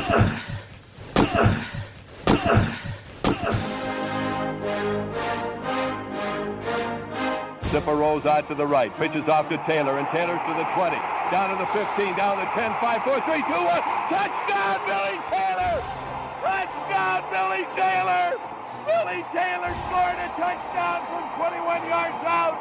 Zipper rolls out to the right, pitches off to Taylor, and Taylor's to the 20, down to the 15, down to the 10, 5, 4, 3, 2, 1. Touchdown, Billy Taylor! Touchdown, Billy Taylor! Billy Taylor scored a touchdown from 21 yards out.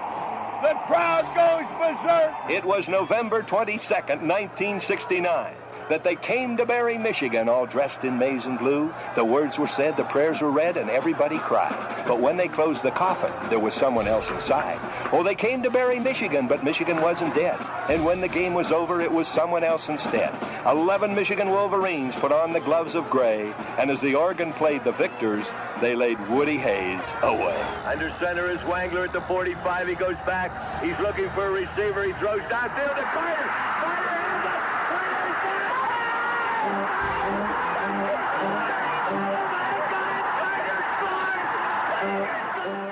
The crowd goes berserk. It was November 22nd, 1969. That they came to Barry, Michigan, all dressed in maize and blue. The words were said, the prayers were read, and everybody cried. But when they closed the coffin, there was someone else inside. Oh, they came to Barry, Michigan, but Michigan wasn't dead. And when the game was over, it was someone else instead. 11 Michigan Wolverines put on the gloves of gray, and as the organ played the victors, they laid Woody Hayes away. Under center is Wangler at the 45. He goes back. He's looking for a receiver. He throws downfield to Carter.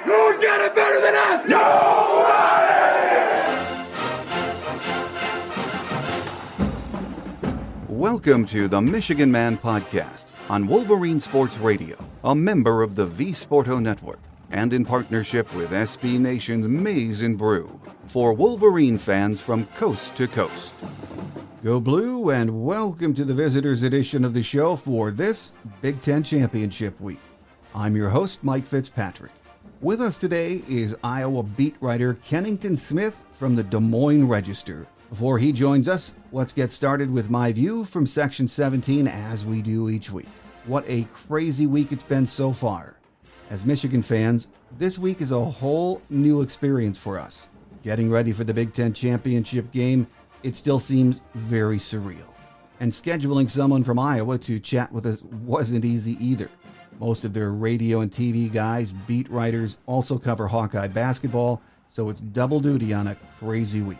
Who's got it better than us? Nobody! Welcome to the Michigan Man Podcast on Wolverine Sports Radio, a member of the V Sporto Network, and in partnership with SB Nation's Maize and Brew, for Wolverine fans from coast to coast. Go Blue, and welcome to the Visitors Edition of the show for this Big Ten Championship Week. I'm your host, Mike Fitzpatrick. With us today is Iowa beat writer Kennington Smith from the Des Moines Register. Before he joins us, let's get started with my view from Section 17 as we do each week. What a crazy week it's been so far. As Michigan fans, this week is a whole new experience for us. Getting ready for the Big Ten Championship game, it still seems very surreal. And scheduling someone from Iowa to chat with us wasn't easy either. Most of their radio and TV guys, beat writers, also cover Hawkeye basketball, so it's double duty on a crazy week.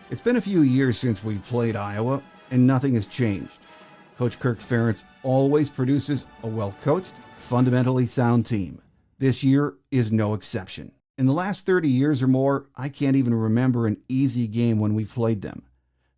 It's been a few years since we've played Iowa, and nothing has changed. Coach Kirk Ferentz always produces a well-coached, fundamentally sound team. This year is no exception. In the last 30 years or more, I can't even remember an easy game when we've played them.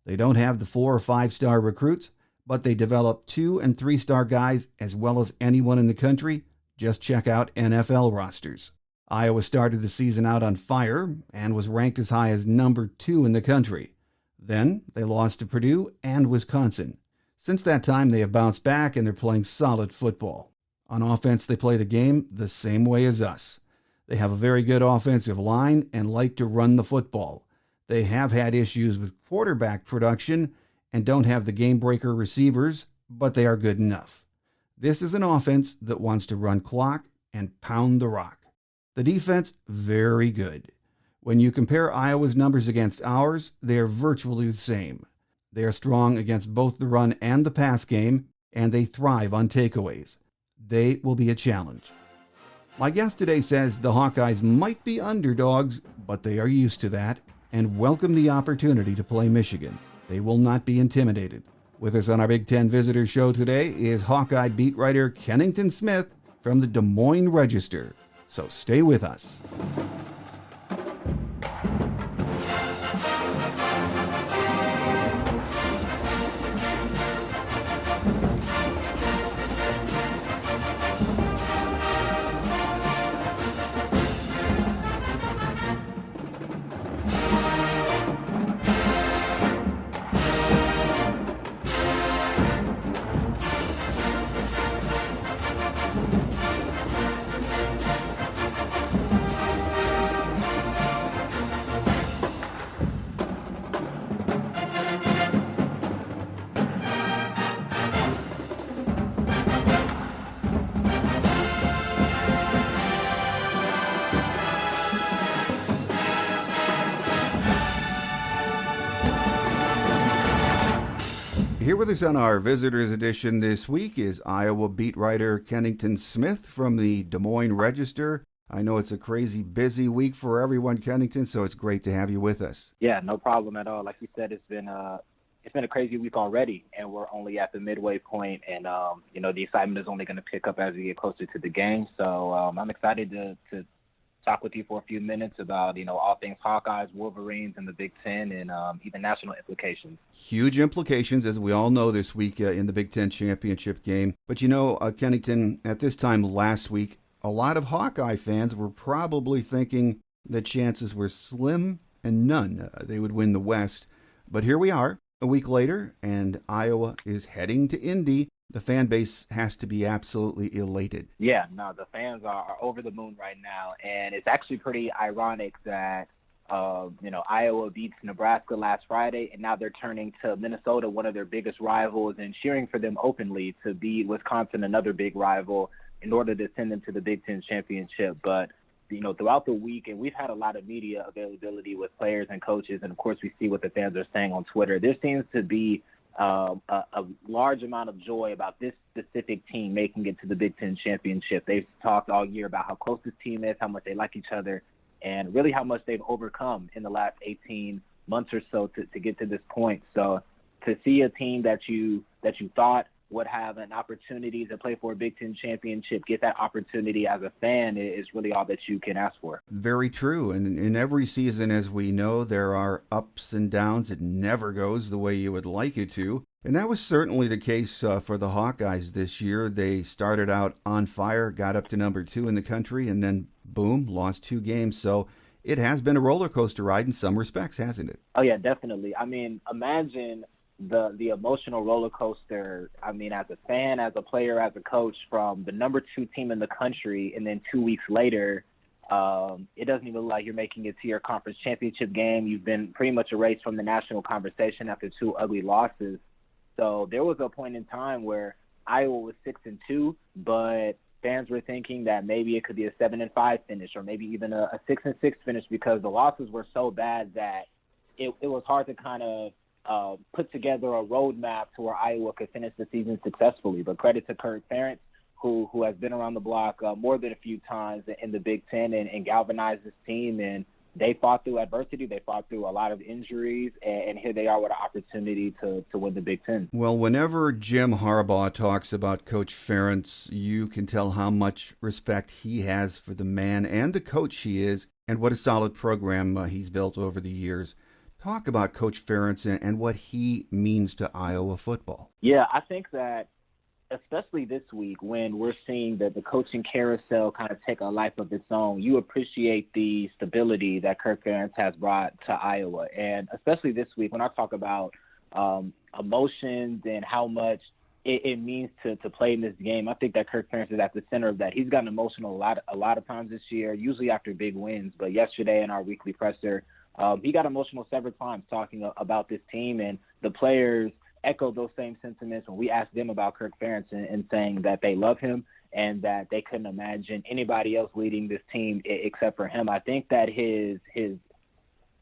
They don't have the 4 or 5 star recruits, but they develop 2 and 3 star guys as well as anyone in the country. Just check out NFL rosters. Iowa started the season out on fire and was ranked as high as number 2 in the country. Then they lost to Purdue and Wisconsin. Since that time, they have bounced back and they're playing solid football. On offense, they play the game the same way as us. They have a very good offensive line and like to run the football. They have had issues with quarterback production and don't have the game-breaker receivers, but they are good enough. This is an offense that wants to run clock and pound the rock. The defense, very good. When you compare Iowa's numbers against ours, they are virtually the same. They are strong against both the run and the pass game, and they thrive on takeaways. They will be a challenge. My guest today says the Hawkeyes might be underdogs, but they are used to that, and welcome the opportunity to play Michigan. They will not be intimidated. With us on our Big Ten Visitor Show today is Hawkeye beat writer Kennington Smith from the Des Moines Register. So stay with us. Here with us on our Visitors Edition this week is Iowa beat writer Kennington Smith from the Des Moines Register. I know it's a crazy busy week for everyone, Kennington, so it's great to have you with us. Yeah, no problem at all. Like you said, it's been a crazy week already, and we're only at the midway point, and the excitement is only going to pick up as we get closer to the game. So I'm excited to talk with you for a few minutes about, all things Hawkeyes, Wolverines, and the Big Ten, and even national implications. Huge implications, as we all know, this week in the Big Ten championship game. But Kennington, at this time last week, a lot of Hawkeye fans were probably thinking the chances were slim and none. They would win the West. But here we are, a week later, and Iowa is heading to Indy. The fan base has to be absolutely elated. Yeah, no, the fans are over the moon right now, and it's actually pretty ironic that Iowa beats Nebraska last Friday, and now they're turning to Minnesota, one of their biggest rivals, and cheering for them openly to beat Wisconsin, another big rival, in order to send them to the Big Ten championship. But throughout the week, and we've had a lot of media availability with players and coaches, and of course we see what the fans are saying on Twitter. There seems to be a large amount of joy about this specific team making it to the Big Ten championship. They've talked all year about how close this team is, how much they like each other, and really how much they've overcome in the last 18 months or so to get to this point. So to see a team that you thought would have an opportunity to play for a Big Ten championship, get that opportunity as a fan, is really all that you can ask for. Very true. And in every season, as we know, there are ups and downs. It never goes the way you would like it to. And that was certainly the case for the Hawkeyes this year. They started out on fire, got up to number 2 in the country, and then, boom, lost 2 games. So it has been a roller coaster ride in some respects, hasn't it? Oh, yeah, definitely. I mean, imagine the emotional roller coaster, as a fan, as a player, as a coach, from the number 2 team in the country, and then 2 weeks later, it doesn't even look like you're making it to your conference championship game. You've been pretty much erased from the national conversation after 2 ugly losses. So there was a point in time where Iowa was 6-2, but fans were thinking that maybe it could be a 7-5 finish, or maybe even a 6-6 finish, because the losses were so bad that it was hard to kind of put together a roadmap to where Iowa could finish the season successfully. But credit to Kirk Ferentz, who has been around the block more than a few times in the Big Ten and galvanized this team. And they fought through adversity. They fought through a lot of injuries, and here they are with an opportunity to win the Big Ten. Well, whenever Jim Harbaugh talks about Coach Ferentz, you can tell how much respect he has for the man and the coach he is, and what a solid program he's built over the years. Talk about Coach Ferentz and what he means to Iowa football. Yeah, I think that especially this week, when we're seeing that the coaching carousel kind of take a life of its own, you appreciate the stability that Kirk Ferentz has brought to Iowa. And especially this week, when I talk about emotions and how much it means to play in this game, I think that Kirk Ferentz is at the center of that. He's gotten emotional a lot of times this year, usually after big wins. But yesterday in our weekly presser, he got emotional several times talking about this team, and the players echoed those same sentiments when we asked them about Kirk Ferentz and saying that they love him and that they couldn't imagine anybody else leading this team except for him. I think that his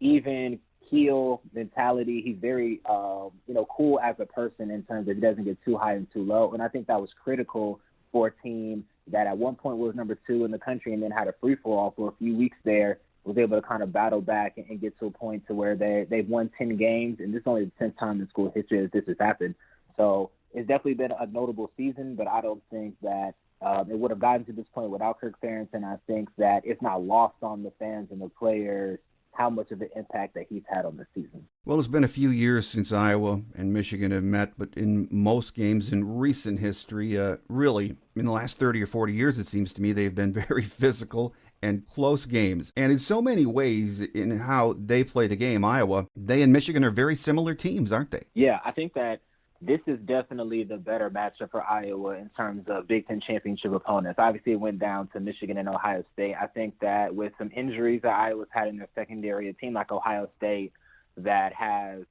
even keel mentality, he's very cool as a person in terms of he doesn't get too high and too low, and I think that was critical for a team that at one point was number 2 in the country and then had a free-for-all for a few weeks there, was able to kind of battle back and get to a point to where they've won 10 games, and this is only the 10th time in school history that this has happened. So it's definitely been a notable season, but I don't think that it would have gotten to this point without Kirk Ferentz, and I think that it's not lost on the fans and the players how much of an impact that he's had on the season. Well, it's been a few years since Iowa and Michigan have met, but in most games in recent history, really, in the last 30 or 40 years, it seems to me, they've been very physical and close games. And in so many ways in how they play the game, Iowa, they and Michigan are very similar teams, aren't they? Yeah, I think that this is definitely the better matchup for Iowa in terms of Big Ten championship opponents. Obviously, it went down to Michigan and Ohio State. I think that with some injuries that Iowa's had in their secondary, a team like Ohio State that has,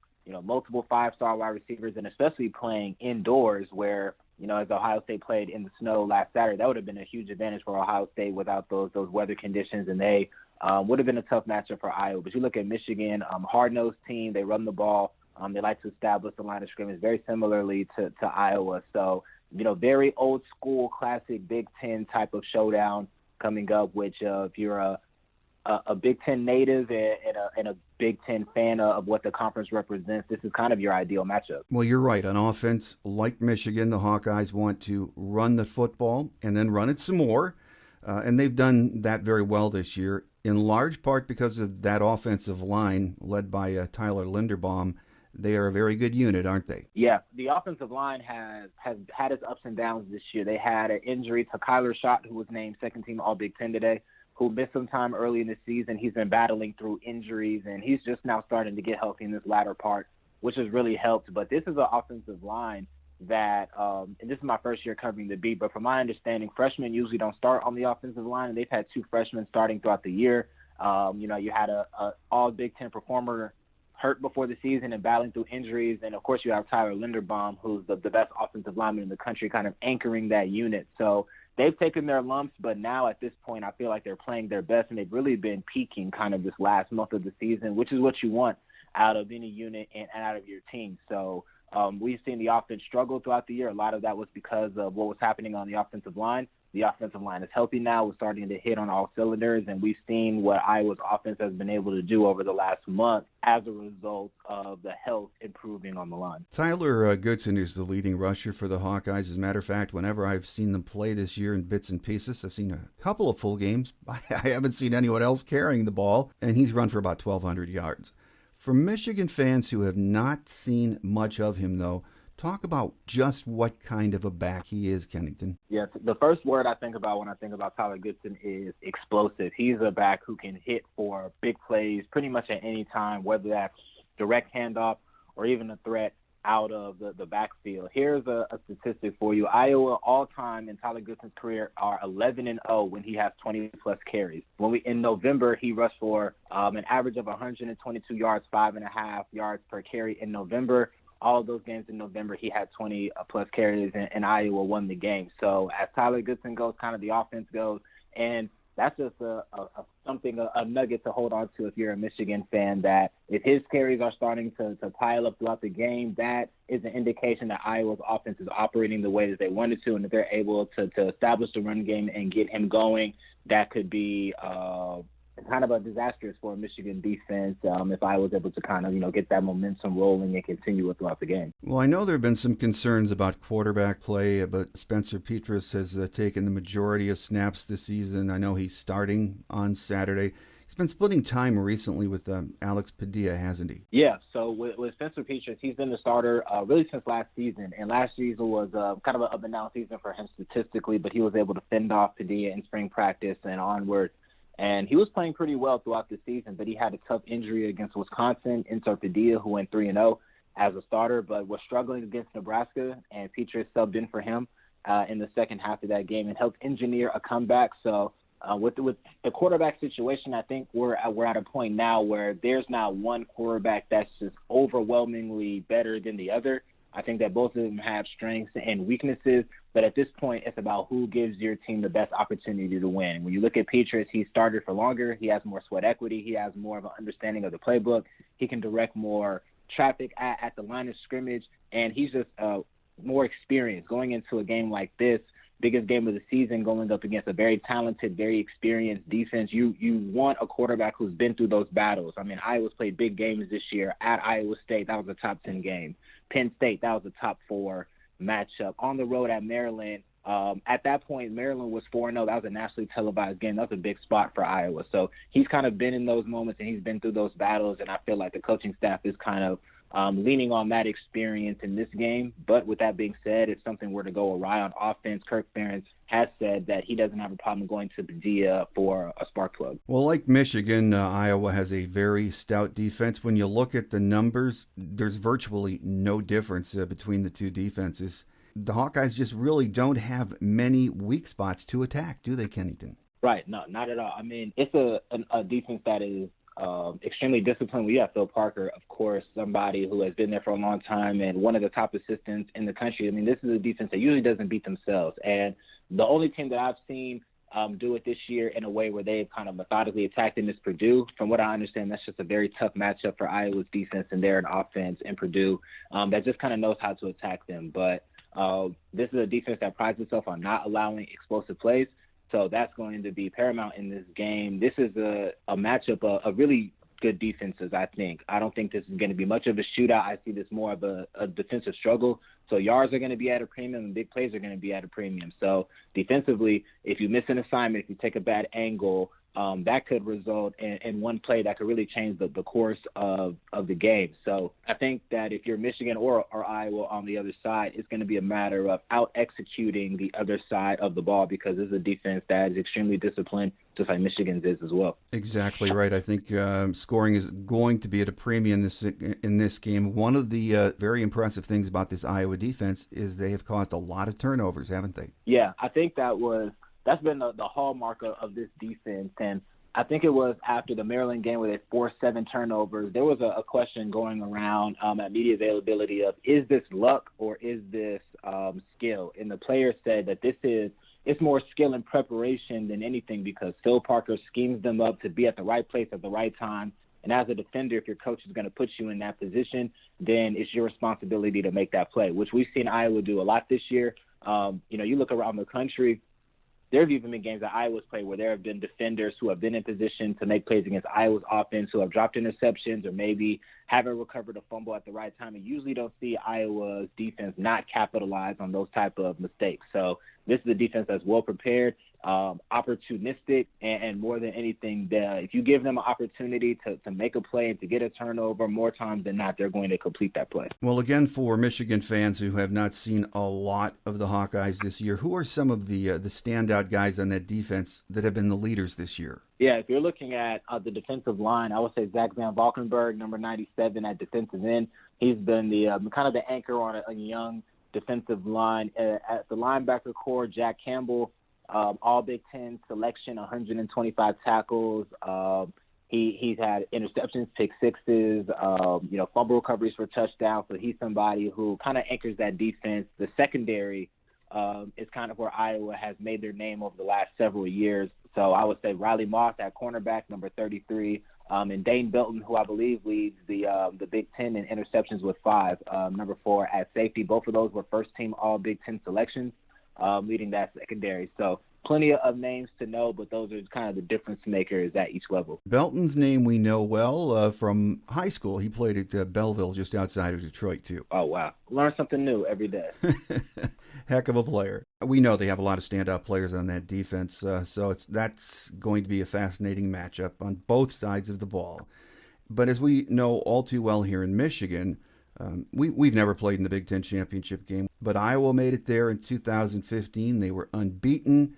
multiple 5-star wide receivers, and especially playing indoors where, as Ohio State played in the snow last Saturday, that would have been a huge advantage for Ohio State without those weather conditions, and they would have been a tough matchup for Iowa. But you look at Michigan, hard-nosed team, they run the ball. They like to establish the line of scrimmage very similarly to Iowa. So, very old school, classic Big Ten type of showdown coming up, which if you're a Big Ten native and a Big Ten fan of what the conference represents, this is kind of your ideal matchup. Well, you're right. On offense, like Michigan, the Hawkeyes want to run the football and then run it some more. And they've done that very well this year, in large part because of that offensive line led by Tyler Linderbaum. They are a very good unit, aren't they? Yeah, the offensive line has had its ups and downs this year. They had an injury to Kyler Schott, who was named second team All Big Ten today, who missed some time early in the season. He's been battling through injuries, and he's just now starting to get healthy in this latter part, which has really helped. But this is an offensive line that, and this is my first year covering the beat, but from my understanding, freshmen usually don't start on the offensive line, and they've had two freshmen starting throughout the year. You had a All Big Ten performer hurt before the season and battling through injuries. And, of course, you have Tyler Linderbaum, who's the best offensive lineman in the country, kind of anchoring that unit. So they've taken their lumps, but now at this point I feel like they're playing their best, and they've really been peaking kind of this last month of the season, which is what you want out of any unit and out of your team. So we've seen the offense struggle throughout the year. A lot of that was because of what was happening on the offensive line. The offensive line is healthy now. We're starting to hit on all cylinders, and we've seen what Iowa's offense has been able to do over the last month as a result of the health improving on the line. Tyler Goodson is the leading rusher for the Hawkeyes. As a matter of fact, whenever I've seen them play this year in bits and pieces, I've seen a couple of full games. I haven't seen anyone else carrying the ball, and he's run for about 1,200 yards. For Michigan fans who have not seen much of him, though, talk about just what kind of a back he is, Kennington. Yes, the first word I think about when I think about Tyler Goodson is explosive. He's a back who can hit for big plays pretty much at any time, whether that's direct handoff or even a threat out of the backfield. Here's a statistic for you. Iowa all-time in Tyler Goodson's career are 11-0 when he has 20-plus carries. In November, he rushed for an average of 122 yards, 5.5 yards per carry in November. All of those games in November, he had 20-plus carries, and Iowa won the game. So as Tyler Goodson goes, kind of the offense goes, and that's just a nugget to hold on to if you're a Michigan fan, that if his carries are starting to pile up throughout the game, that is an indication that Iowa's offense is operating the way that they wanted to, and if they're able to establish the run game and get him going, that could be kind of a disastrous for a Michigan defense if I was able to kind of, get that momentum rolling and continue it throughout the game. Well, I know there have been some concerns about quarterback play, but Spencer Petras has taken the majority of snaps this season. I know he's starting on Saturday. He's been splitting time recently with Alex Padilla, hasn't he? Yeah, so with Spencer Petras, he's been the starter really since last season. And last season was kind of an up-and-down season for him statistically, but he was able to fend off Padilla in spring practice and onward. And he was playing pretty well throughout the season, but he had a tough injury against Wisconsin, insert Padilla, who went 3-0 as a starter, but was struggling against Nebraska, and Petras subbed in for him in the second half of that game and helped engineer a comeback. So with the quarterback situation, I think we're at a point now where there's not one quarterback that's just overwhelmingly better than the other. I think that both of them have strengths and weaknesses, but at this point, it's about who gives your team the best opportunity to win. When you look at Petras, he started for longer. He has more sweat equity. He has more of an understanding of the playbook. He can direct more traffic at the line of scrimmage, and he's just more experienced going into a game like this, biggest game of the season, going up against a very talented, very experienced defense. You want a quarterback who's been through those battles. I mean, Iowa's played big games this year at Iowa State. That was a top 10 game. Penn State, that was a top 4 matchup. On the road at Maryland, at that point, Maryland was 4-0. That was a nationally televised game. That was a big spot for Iowa. So he's kind of been in those moments, and he's been through those battles, and I feel like the coaching staff is kind of leaning on that experience in this game. But with that being said, if something were to go awry on offense, Kirk Ferentz has said that he doesn't have a problem going to Padilla for a spark plug. Well, like Michigan, Iowa has a very stout defense. When you look at the numbers, there's virtually no difference between the two defenses. The Hawkeyes just really don't have many weak spots to attack, do they, Kennington? Right. No, not at all. I mean, it's a defense that is extremely disciplined. We have Phil Parker, of course, somebody who has been there for a long time and one of the top assistants in the country. I mean, this is a defense that usually doesn't beat themselves. And the only team that I've seen do it this year in a way where they've kind of methodically attacked them is Purdue. From what I understand, that's just a very tough matchup for Iowa's defense, and they're an offense in Purdue that just kind of knows how to attack them. But this is a defense that prides itself on not allowing explosive plays. So that's going to be paramount in this game. This is a matchup, a really good defenses, I think. I don't think this is going to be much of a shootout. I see this more of a defensive struggle. So yards are going to be at a premium and big plays are going to be at a premium. So defensively, if you miss an assignment, if you take a bad angle, that could result in one play that could really change the course of the game. So I think that if you're Michigan or Iowa on the other side, it's going to be a matter of out-executing the other side of the ball because this is a defense that is extremely disciplined, just like Michigan's is as well. Exactly right. I think scoring is going to be at a premium in this game. One of the very impressive things about this Iowa defense is they have caused a lot of turnovers, haven't they? Yeah, I think that's been the hallmark of this defense. And I think it was after the Maryland game where they forced 7 turnovers. There was a question going around at media availability of, is this luck or is this skill? And the players said that it's more skill and preparation than anything because Phil Parker schemes them up to be at the right place at the right time. And as a defender, if your coach is going to put you in that position, then it's your responsibility to make that play, which we've seen Iowa do a lot this year. You look around the country, there have even been games that Iowa's played where there have been defenders who have been in position to make plays against Iowa's offense who have dropped interceptions or maybe haven't recovered a fumble at the right time. And usually don't see Iowa's defense not capitalize on those type of mistakes. So this is a defense that's well prepared, opportunistic, and more than anything, if you give them an opportunity to make a play and to get a turnover, more times than not, they're going to complete that play. Well, again, for Michigan fans who have not seen a lot of the Hawkeyes this year, who are some of the standout guys on that defense that have been the leaders this year? Yeah, if you're looking at the defensive line, I would say Zach Van Valkenburg, number 97 at defensive end. He's been the kind of the anchor on a young defensive line. At the linebacker core, Jack Campbell, all Big Ten selection, 125 tackles. He's had interceptions, pick sixes, fumble recoveries for touchdowns. So he's somebody who kind of anchors that defense. The secondary is kind of where Iowa has made their name over the last several years. So I would say Riley Moss at cornerback, number 33, and Dane Belton, who I believe leads the Big Ten in interceptions with 5, number 4 at safety. Both of those were first-team All Big Ten selections, leading that secondary. So plenty of names to know, but those are kind of the difference makers at each level. Belton's name we know well from high school. He played at Belleville just outside of Detroit, too. Oh, wow. Learn something new every day. Heck of a player. We know they have a lot of standout players on that defense, so that's going to be a fascinating matchup on both sides of the ball. But as we know all too well here in Michigan, we've never played in the Big Ten championship game, but Iowa made it there in 2015. They were unbeaten,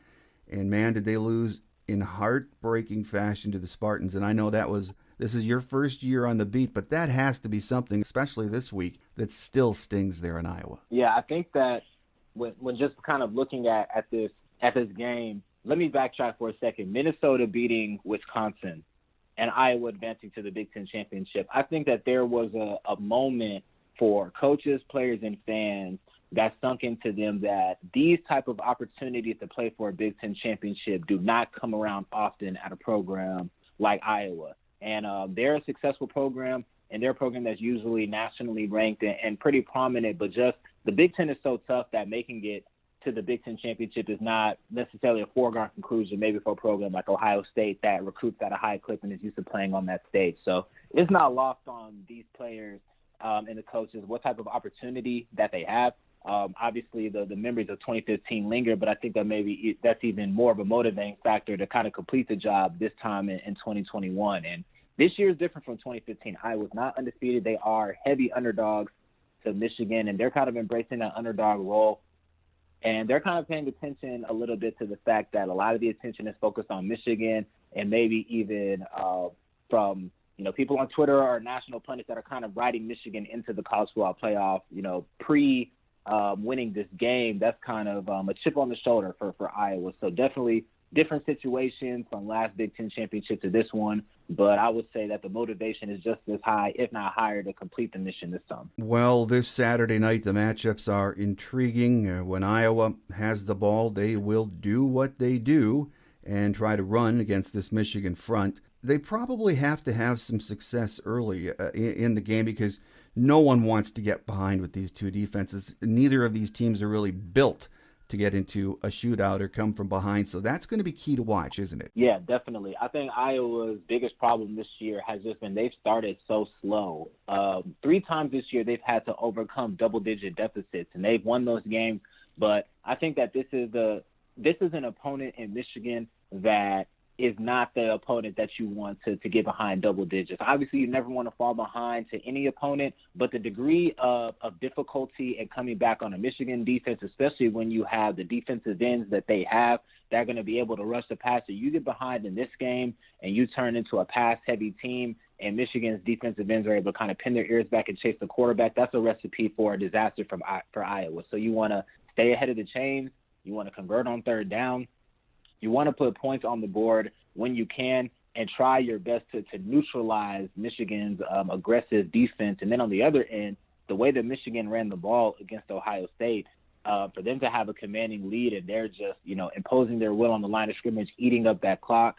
and man, did they lose in heartbreaking fashion to the Spartans. And I know this is your first year on the beat, but that has to be something, especially this week, that still stings there in Iowa. Yeah, I think that when just kind of looking at this game, let me backtrack for a second. Minnesota beating Wisconsin and Iowa advancing to the Big Ten championship. I think that there was a moment for coaches, players, and fans that sunk into them that these type of opportunities to play for a Big Ten championship do not come around often at a program like Iowa. And they're a successful program, and they're a program that's usually nationally ranked and pretty prominent, but just the Big Ten is so tough that making it to the Big Ten championship is not necessarily a foregone conclusion, maybe for a program like Ohio State that recruits at a high clip and is used to playing on that stage. So it's not lost on these players and the coaches what type of opportunity that they have. Obviously, the memories of 2015 linger, but I think that maybe that's even more of a motivating factor to kind of complete the job this time in 2021. And this year is different from 2015. Iowa's not undefeated. They are heavy underdogs to Michigan, and they're kind of embracing that underdog role. And they're kind of paying attention a little bit to the fact that a lot of the attention is focused on Michigan and maybe even from people on Twitter or national pundits that are kind of riding Michigan into the college football playoff, winning this game. That's kind of a chip on the shoulder for Iowa. So definitely different situation from last Big Ten championship to this one, but I would say that the motivation is just as high, if not higher, to complete the mission this time. Well, this Saturday night, the matchups are intriguing. When Iowa has the ball, they will do what they do and try to run against this Michigan front. They probably have to have some success early in the game because no one wants to get behind with these two defenses. Neither of these teams are really built to get into a shootout or come from behind. So that's going to be key to watch, isn't it? Yeah, definitely. I think Iowa's biggest problem this year has just been they've started so slow. 3 times this year they've had to overcome double-digit deficits, and they've won those games. But I think that this is an opponent in Michigan that is not the opponent that you want to get behind double digits. Obviously, you never want to fall behind to any opponent, but the degree of difficulty in coming back on a Michigan defense, especially when you have the defensive ends that they have, they're going to be able to rush the passer. You get behind in this game and you turn into a pass-heavy team, and Michigan's defensive ends are able to kind of pin their ears back and chase the quarterback. That's a recipe for a disaster for Iowa. So you want to stay ahead of the chains. You want to convert on third down. You want to put points on the board when you can and try your best to neutralize Michigan's aggressive defense. And then on the other end, the way that Michigan ran the ball against Ohio State, for them to have a commanding lead and they're just, imposing their will on the line of scrimmage, eating up that clock,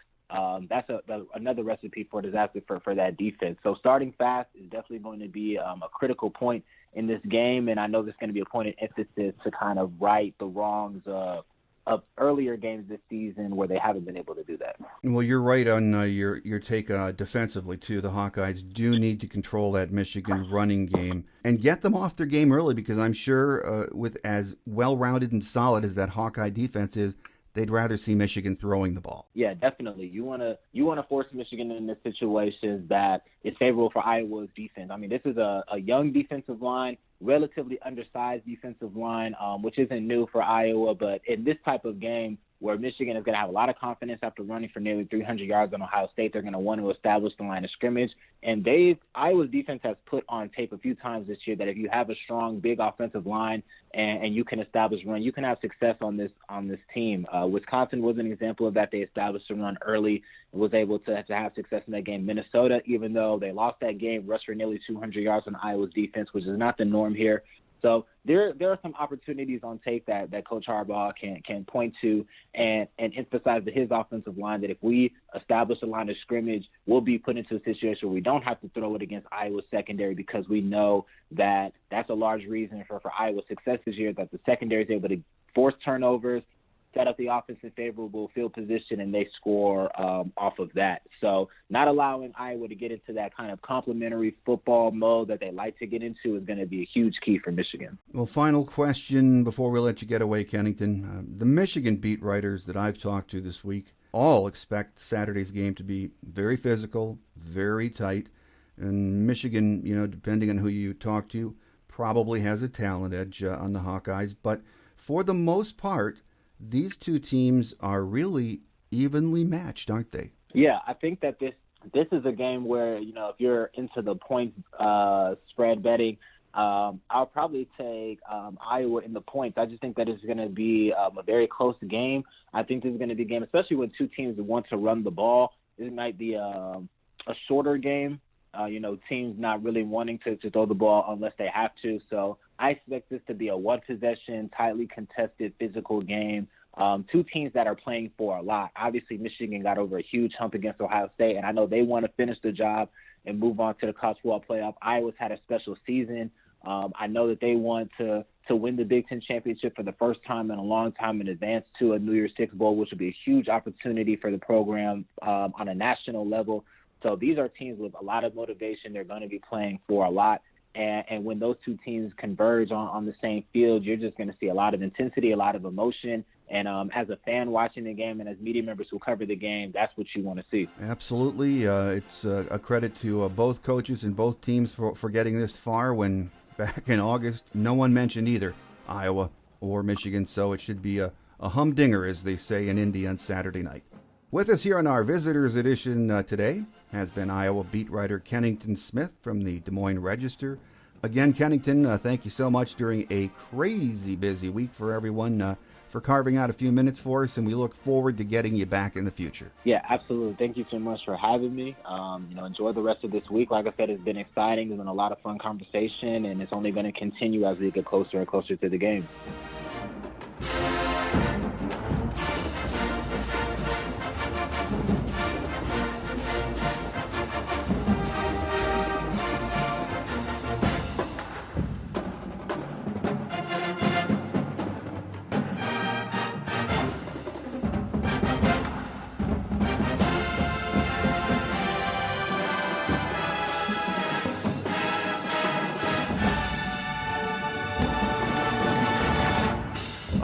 that's another recipe for disaster for that defense. So starting fast is definitely going to be a critical point in this game, and I know there's going to be a point of emphasis to kind of right the wrongs of earlier games this season where they haven't been able to do that. Well, you're right on your take defensively, too. The Hawkeyes do need to control that Michigan running game and get them off their game early, because I'm sure with as well-rounded and solid as that Hawkeye defense is, they'd rather see Michigan throwing the ball. Yeah, definitely. You want to force Michigan into situations that is favorable for Iowa's defense. I mean, this is a young defensive line, relatively undersized defensive line, which isn't new for Iowa. But in this type of game where Michigan is going to have a lot of confidence after running for nearly 300 yards on Ohio State, they're going to want to establish the line of scrimmage. And Iowa's defense has put on tape a few times this year that if you have a strong, big offensive line and you can establish run, you can have success on this team. Wisconsin was an example of that. They established a run early and was able to have success in that game. Minnesota, even though they lost that game, rushed for nearly 200 yards on Iowa's defense, which is not the norm here. So there are some opportunities on tape that Coach Harbaugh can point to and emphasize to his offensive line that if we establish a line of scrimmage, we'll be put into a situation where we don't have to throw it against Iowa's secondary, because we know that that's a large reason for Iowa's success this year, that the secondary is able to force turnovers, set up the offense in favorable field position, and they score off of that. So not allowing Iowa to get into that kind of complementary football mode that they like to get into is going to be a huge key for Michigan. Well, final question before we let you get away, Kennington. The Michigan beat writers that I've talked to this week all expect Saturday's game to be very physical, very tight. And Michigan, depending on who you talk to, probably has a talent edge on the Hawkeyes. But for the most part, these two teams are really evenly matched, aren't they? Yeah, I think that this is a game where, if you're into the point spread betting, I'll probably take Iowa in the points. I just think that it's going to be a very close game. I think this is going to be a game, especially when two teams want to run the ball. This might be a shorter game. Teams not really wanting to throw the ball unless they have to. So I expect this to be a one-possession, tightly contested, physical game. Two teams that are playing for a lot. Obviously, Michigan got over a huge hump against Ohio State, and I know they want to finish the job and move on to the college football playoff. Iowa's had a special season. I know that they want to win the Big Ten championship for the first time in a long time and advance to a New Year's Six Bowl, which would be a huge opportunity for the program on a national level. So these are teams with a lot of motivation. They're going to be playing for a lot. And when those two teams converge on the same field, you're just going to see a lot of intensity, a lot of emotion. And as a fan watching the game and as media members who cover the game, that's what you want to see. Absolutely. It's a credit to both coaches and both teams for getting this far when back in August, no one mentioned either Iowa or Michigan. So it should be a humdinger, as they say in Indy on Saturday night. With us here on our Visitors Edition today has been Iowa beat writer Kennington Smith from the Des Moines Register. Again, Kennington, thank you so much during a crazy busy week for everyone for carving out a few minutes for us, and we look forward to getting you back in the future. Yeah, absolutely. Thank you so much for having me. Enjoy the rest of this week. Like I said, it's been exciting. It's been a lot of fun conversation, and it's only going to continue as we get closer and closer to the game.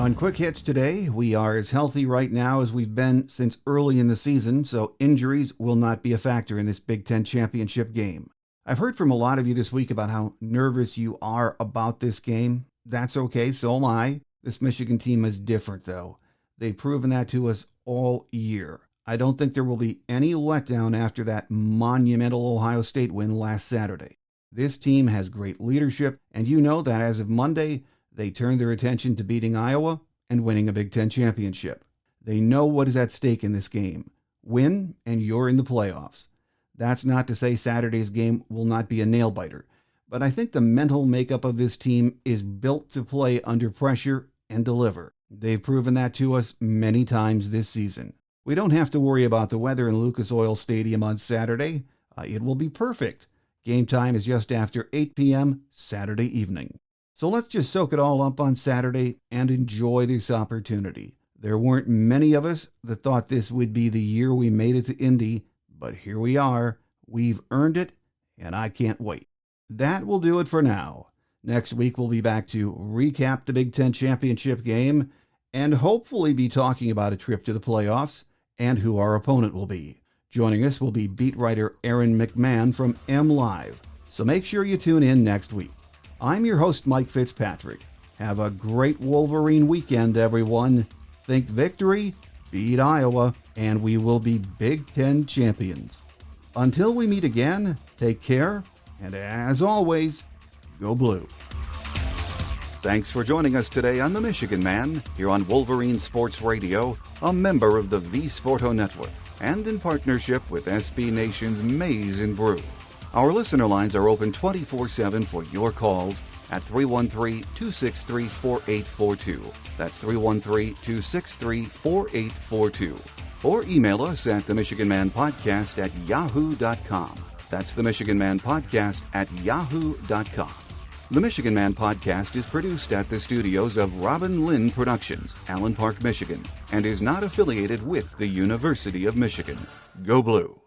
On Quick Hits today, we are as healthy right now as we've been since early in the season, so injuries will not be a factor in this Big Ten championship game. I've heard from a lot of you this week about how nervous you are about this game. That's okay, so am I. This Michigan team is different, though. They've proven that to us all year. I don't think there will be any letdown after that monumental Ohio State win last Saturday. This team has great leadership, and you know that as of Monday, they turned their attention to beating Iowa and winning a Big Ten championship. They know what is at stake in this game. Win, and you're in the playoffs. That's not to say Saturday's game will not be a nail-biter, but I think the mental makeup of this team is built to play under pressure and deliver. They've proven that to us many times this season. We don't have to worry about the weather in Lucas Oil Stadium on Saturday. It will be perfect. Game time is just after 8 p.m. Saturday evening. So let's just soak it all up on Saturday and enjoy this opportunity. There weren't many of us that thought this would be the year we made it to Indy, but here we are. We've earned it, and I can't wait. That will do it for now. Next week we'll be back to recap the Big Ten championship game and hopefully be talking about a trip to the playoffs and who our opponent will be. Joining us will be beat writer Aaron McMahon from M Live. So make sure you tune in next week. I'm your host, Mike Fitzpatrick. Have a great Wolverine weekend, everyone. Think victory, beat Iowa, and we will be Big Ten champions. Until we meet again, take care, and as always, go blue. Thanks for joining us today on The Michigan Man, here on Wolverine Sports Radio, a member of the V Sporto Network, and in partnership with SB Nation's Maize and Brew. Our listener lines are open 24/7 for your calls at 313-263-4842. That's 313-263-4842. Or email us at themichiganmanpodcast@yahoo.com. That's themichiganmanpodcast@yahoo.com. The Michigan Man Podcast is produced at the studios of Robin Lynn Productions, Allen Park, Michigan, and is not affiliated with the University of Michigan. Go Blue!